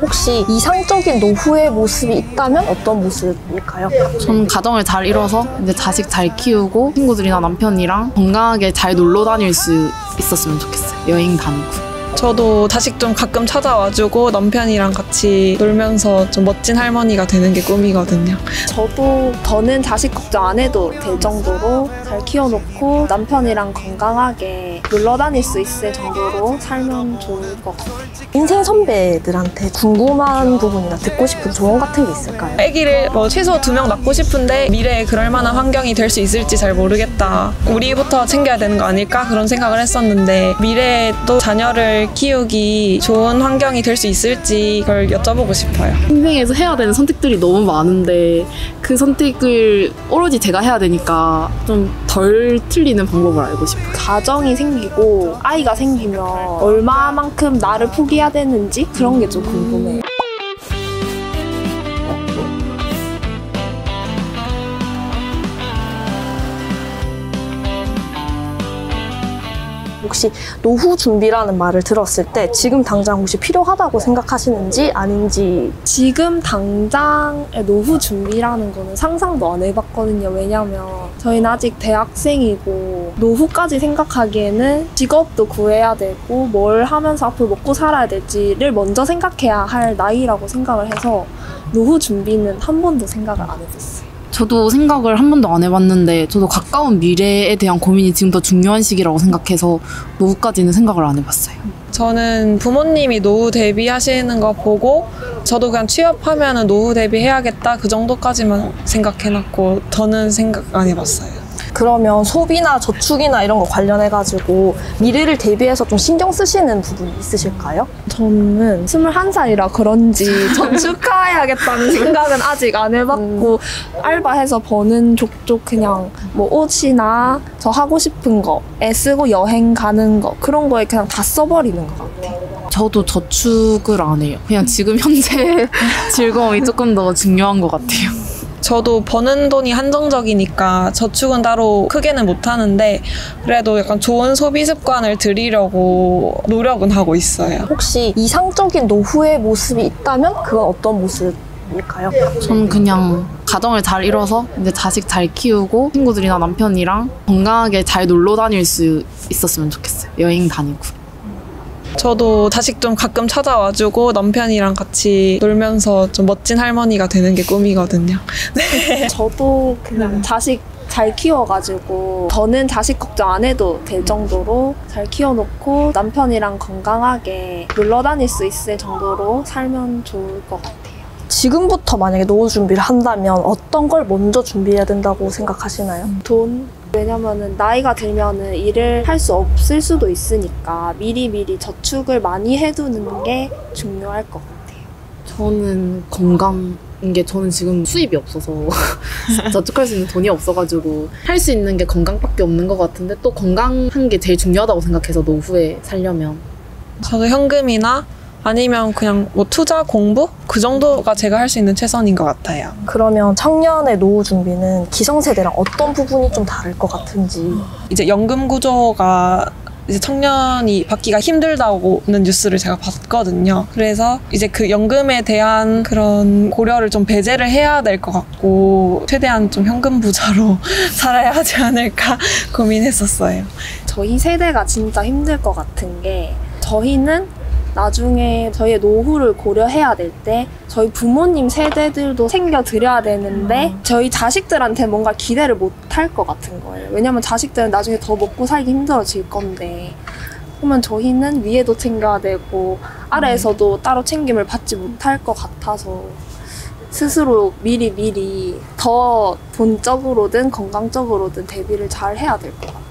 혹시 이상적인 노후의 모습이 있다면 어떤 모습일까요? 저는 가정을 잘 이뤄서 이제 자식 잘 키우고 친구들이나 남편이랑 건강하게 잘 놀러 다닐 수 있었으면 좋겠어요. 여행 다니고. 저도 자식 좀 가끔 찾아와주고 남편이랑 같이 놀면서 좀 멋진 할머니가 되는 게 꿈이거든요. 저는 자식 걱정 안 해도 될 정도로 잘 키워놓고 남편이랑 건강하게 놀러 다닐 수 있을 정도로 살면 좋을 것 같아요. 인생 선배들한테 궁금한 부분이나 듣고 싶은 조언 같은 게 있을까요? 아기를 최소 2명 낳고 싶은데 미래에 그럴 만한 환경이 될 수 있을지 잘 모르겠다. 우리부터 챙겨야 되는 거 아닐까? 그런 생각을 했었는데 미래에 또 자녀를 키우기 좋은 환경이 될 수 있을지 그걸 여쭤보고 싶어요. 인생에서 해야 되는 선택들이 너무 많은데 그 선택을 오로지 제가 해야 되니까 좀 덜 틀리는 방법을 알고 싶어요. 가정이 생기고 아이가 생기면 얼마만큼 나를 포기해야 되는지 그런 게 좀 궁금해요. 혹시 노후 준비라는 말을 들었을 때 지금 당장 혹시 필요하다고 생각하시는지 아닌지. 지금 당장의 노후 준비라는 거는 상상도 안 해봤거든요. 왜냐면 저희는 아직 대학생이고 노후까지 생각하기에는 직업도 구해야 되고 뭘 하면서 앞으로 먹고 살아야 될지를 먼저 생각해야 할 나이라고 생각을 해서 노후 준비는 한 번도 생각을 안 해봤어요. 저도 생각을 한 번도 안 해봤는데 저도 가까운 미래에 대한 고민이 지금 더 중요한 시기라고 생각해서 노후까지는 생각을 안 해봤어요. 저는 부모님이 노후 대비하시는 거 보고 저도 그냥 취업하면 노후 대비해야겠다 그 정도까지만 생각해놨고 더는 생각 안 해봤어요. 그러면 소비나 저축이나 이런 거 관련해가지고 미래를 대비해서 좀 신경 쓰시는 부분이 있으실까요? 저는 21살이라 그런지 저축해야겠다는 생각은 아직 안 해봤고 알바해서 버는 족족 그냥 뭐 옷이나 저 하고 싶은 거에 쓰고 여행 가는 거 그런 거에 그냥 다 써버리는 것 같아요. 저도 저축을 안 해요. 그냥 지금 현재 즐거움이 조금 더 중요한 것 같아요. 저도 버는 돈이 한정적이니까 저축은 따로 크게는 못하는데 그래도 약간 좋은 소비 습관을 들이려고 노력은 하고 있어요. 혹시 이상적인 노후의 모습이 있다면 그건 어떤 모습일까요? 저는 그냥 가정을 잘 이뤄서 이제 자식 잘 키우고 친구들이나 남편이랑 건강하게 잘 놀러 다닐 수 있었으면 좋겠어요. 여행 다니고. 저도 자식 좀 가끔 찾아와주고 남편이랑 같이 놀면서 좀 멋진 할머니가 되는 게 꿈이거든요. 네. 저도 그냥 자식 잘 키워가지고 저는 자식 걱정 안 해도 될 정도로 잘 키워놓고 남편이랑 건강하게 놀러 다닐 수 있을 정도로 살면 좋을 것 같아요. 지금부터 만약에 노후 준비를 한다면 어떤 걸 먼저 준비해야 된다고 생각하시나요? 돈? 왜냐면은 나이가 들면은 일을 할 수 없을 수도 있으니까 미리미리 저축을 많이 해두는 게 중요할 것 같아요. 저는 건강인 게 저는 지금 수입이 없어서 저축할 수 있는 돈이 없어가지고 할 수 있는 게 건강밖에 없는 것 같은데 또 건강한 게 제일 중요하다고 생각해서 노후에 살려면 저도 현금이나 아니면 그냥 뭐 투자, 공부? 그 정도가 제가 할 수 있는 최선인 것 같아요. 그러면 청년의 노후 준비는 기성세대랑 어떤 부분이 좀 다를 것 같은지. 이제 연금 구조가 이제 청년이 받기가 힘들다고는 뉴스를 제가 봤거든요. 그래서 이제 그 연금에 대한 그런 고려를 좀 배제를 해야 될 것 같고 최대한 좀 현금 부자로 살아야 하지 않을까 고민했었어요. 저희 세대가 진짜 힘들 것 같은 게 저희는 나중에 저희의 노후를 고려해야 될 때 저희 부모님 세대들도 챙겨드려야 되는데 저희 자식들한테 뭔가 기대를 못 할 것 같은 거예요. 왜냐면 자식들은 나중에 더 먹고 살기 힘들어질 건데 그러면 저희는 위에도 챙겨야 되고 아래에서도 따로 챙김을 받지 못할 것 같아서 스스로 미리 더 돈적으로든 건강적으로든 대비를 잘 해야 될 것 같아요.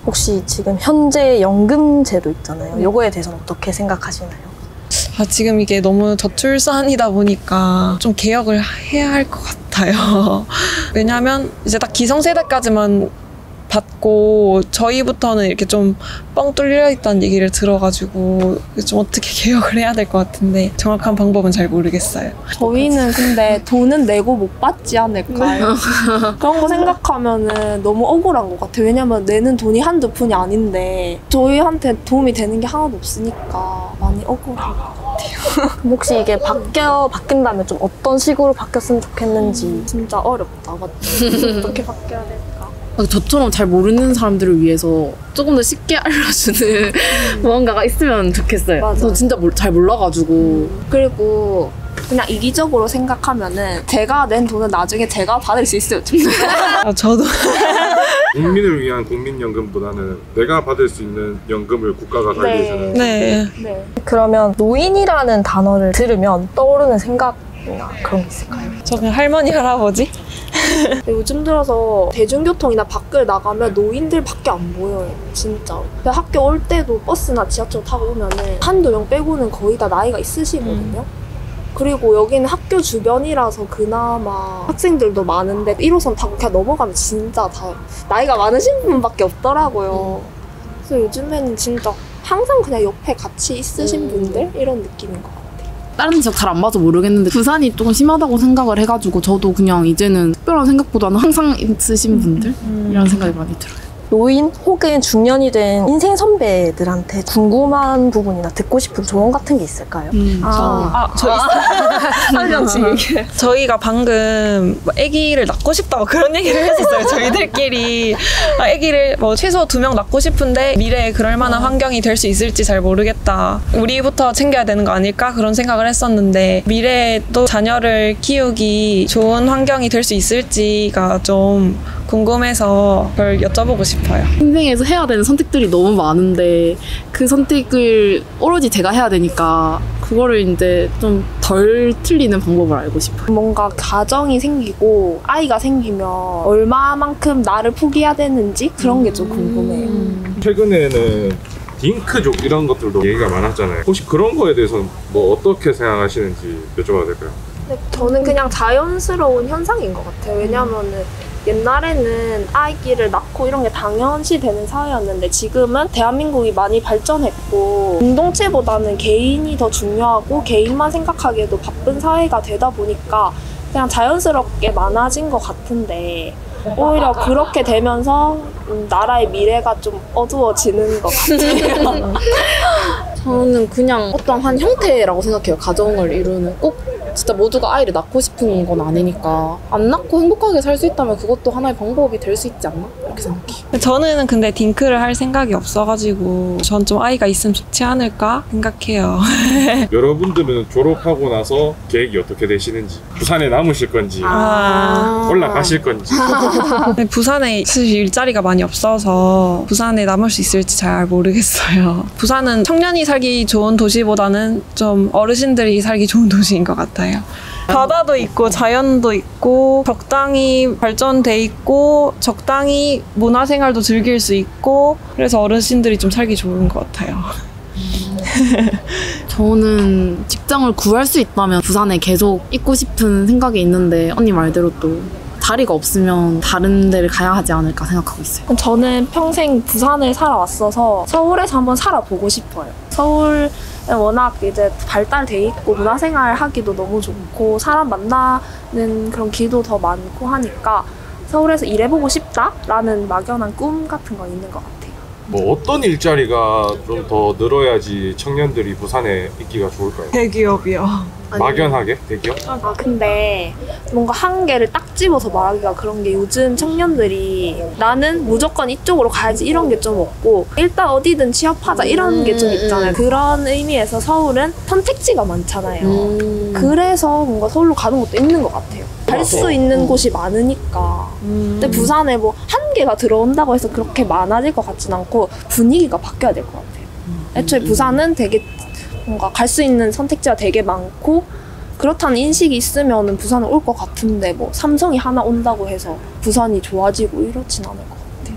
혹시 지금 현재 연금 제도 있잖아요. 요거에 대해서는 어떻게 생각하시나요? 지금 이게 너무 저출산이다 보니까 좀 개혁을 해야 할 것 같아요. 왜냐면 이제 딱 기성세대까지만 받고 저희부터는 이렇게 좀 뻥 뚫려 있다는 얘기를 들어가지고 좀 어떻게 개혁을 해야 될 것 같은데 정확한 방법은 잘 모르겠어요. 저희는 근데 돈은 내고 못 받지 않을까요? 그런 거 생각하면은 너무 억울한 것 같아요. 왜냐면 내는 돈이 한두 푼이 아닌데 저희한테 도움이 되는 게 하나도 없으니까 많이 억울해요. 같아요. 혹시 이게 바뀐다면 좀 어떤 식으로 바뀌었으면 좋겠는지. 진짜 어렵다. 맞죠? 어떻게 바뀌어야 될까? 저처럼 잘 모르는 사람들을 위해서 조금 더 쉽게 알려주는 무언가가 있으면 좋겠어요. 맞아요. 저 진짜 잘 몰라가지고. 그리고 그냥 이기적으로 생각하면은 제가 낸 돈은 나중에 제가 받을 수 있어요. 저도 국민을 위한 국민연금보다는 내가 받을 수 있는 연금을 국가가 관리해주는. 네. 네. 그러면 노인이라는 단어를 들으면 떠오르는 생각이나 그런 게 있을까요? 저 그냥 할머니 할아버지. 요즘 들어서 대중교통이나 밖을 나가면 노인들밖에 안 보여요. 진짜. 학교 올 때도 버스나 지하철 타고 오면은 한두 명 빼고는 거의 다 나이가 있으시거든요. 그리고 여기는 학교 주변이라서 그나마 학생들도 많은데 1호선 타고 그냥 넘어가면 진짜 다 나이가 많으신 분밖에 없더라고요. 그래서 요즘에는 진짜 항상 그냥 옆에 같이 있으신 분들? 이런 느낌인 것 같아요. 다른 지역 잘 안 봐서 모르겠는데 부산이 조금 심하다고 생각을 해가지고 저도 그냥 이제는 특별한 생각보다는 항상 있으신 분들이라는 생각이 많이 들어요. 노인 혹은 중년이 된 인생 선배들한테 궁금한 부분이나 듣고 싶은 조언 같은 게 있을까요? 저 한 명씩. 저희가 방금 뭐 아기를 낳고 싶다고 그런 얘기를 했었어요. 저희들끼리 아기를 뭐 최소 2명 낳고 싶은데 미래에 그럴 만한 환경이 될 수 있을지 잘 모르겠다. 우리부터 챙겨야 되는 거 아닐까? 그런 생각을 했었는데 미래에 또 자녀를 키우기 좋은 환경이 될 수 있을지가 좀 궁금해서 그걸 여쭤보고 싶어요. 인생에서 해야 되는 선택들이 너무 많은데 그 선택을 오로지 제가 해야 되니까 그거를 이제 좀 덜 틀리는 방법을 알고 싶어요. 뭔가 가정이 생기고 아이가 생기면 얼마만큼 나를 포기해야 되는지 그런 게 좀 궁금해요. 최근에는 딩크족 이런 것들도 얘기가 많았잖아요. 혹시 그런 거에 대해서 뭐 어떻게 생각하시는지 여쭤봐도 될까요? 근데 저는 그냥 자연스러운 현상인 것 같아요. 왜냐면은 옛날에는 아이를 낳고 이런 게 당연시 되는 사회였는데 지금은 대한민국이 많이 발전했고 공동체보다는 개인이 더 중요하고 개인만 생각하기에도 바쁜 사회가 되다 보니까 그냥 자연스럽게 많아진 것 같은데 오히려 그렇게 되면서 나라의 미래가 좀 어두워지는 것 같아요. 저는 그냥 어떤 한 형태라고 생각해요. 가정을 이루는 꼭 진짜 모두가 아이를 낳고 싶은 건 아니니까 안 낳고 행복하게 살 수 있다면 그것도 하나의 방법이 될 수 있지 않나? 이렇게 생각해요. 저는 근데 딩크를 할 생각이 없어가지고 전 좀 아이가 있으면 좋지 않을까 생각해요. 여러분들은 졸업하고 나서 계획이 어떻게 되시는지, 부산에 남으실 건지, 올라가실 건지. 근데 부산에 사실 일자리가 많이 없어서 부산에 남을 수 있을지 잘 모르겠어요. 부산은 청년이 살기 좋은 도시보다는 좀 어르신들이 살기 좋은 도시인 것 같아요. 바다도 있고 자연도 있고 적당히 발전돼 있고 적당히 문화생활도 즐길 수 있고 그래서 어르신들이 좀 살기 좋은 것 같아요. 저는 직장을 구할 수 있다면 부산에 계속 있고 싶은 생각이 있는데 언니 말대로 또 자리가 없으면 다른 데를 가야 하지 않을까 생각하고 있어요. 저는 평생 부산을 살아왔어서 서울에서 한번 살아보고 싶어요. 서울 워낙 이제 발달돼 있고 문화생활 하기도 너무 좋고 사람 만나는 그런 길도 더 많고 하니까 서울에서 일해보고 싶다라는 막연한 꿈 같은 건 있는 것 같아요. 뭐 어떤 일자리가 좀 더 늘어야지 청년들이 부산에 있기가 좋을까요? 대기업이요. 막연하게 대기업? 근데 뭔가 한 개를 딱 집어서 말하기가 그런 게 요즘 청년들이 나는 무조건 이쪽으로 가야지 이런 게 좀 없고 일단 어디든 취업하자 이런 게 좀 있잖아요. 그런 의미에서 서울은 선택지가 많잖아요. 그래서 뭔가 서울로 가는 것도 있는 것 같아요. 갈 수 있는 곳이 많으니까. 근데 부산에 뭐 한 개가 들어온다고 해서 그렇게 많아질 것 같진 않고 분위기가 바뀌어야 될 것 같아요. 애초에 부산은 되게 뭔가 갈 수 있는 선택지가 되게 많고 그렇다는 인식이 있으면 부산에 올 것 같은데 뭐 삼성이 하나 온다고 해서 부산이 좋아지고 이렇진 않을 것 같아요.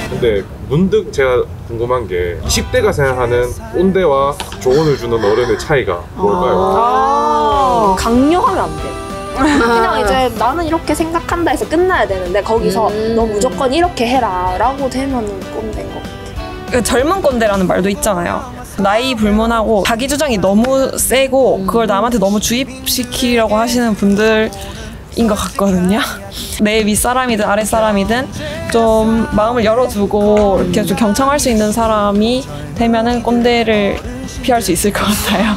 근데 문득 제가 궁금한 게 20대가 생각하는 꼰대와 조언을 주는 어른의 차이가 뭘까요? 강요하면 안 돼요. 그냥 이제 나는 이렇게 생각한다 해서 끝나야 되는데 거기서 너 무조건 이렇게 해라 라고 되면 꼰대인 것 같아요. 젊은 꼰대라는 말도 있잖아요. 나이 불문하고 자기 주장이 너무 세고 그걸 남한테 너무 주입시키려고 하시는 분들 것 같거든요. 내 윗사람이든 아랫사람이든 좀 마음을 열어두고 이렇게 좀 경청할 수 있는 사람이 되면은 꼰대를 피할 수 있을 것 같아요.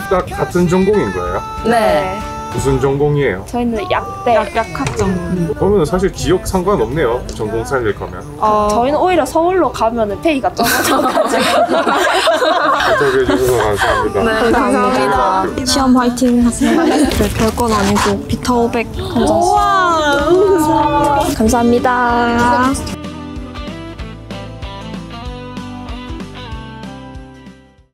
딱 같은 전공인 거예요? 네. 무슨 전공이에요? 저희는 약대. 약학점. 그러면 사실 지역 상관없네요. 전공 살릴 거면. 저희는 오히려 서울로 가면은 페이가 적어져가지고. 인터뷰해 주셔서 감사합니다. 네, 감사합니다. 시험 화이팅 하세요. 네, 별건 아니고 비타 500 감사합니다. 감사합니다.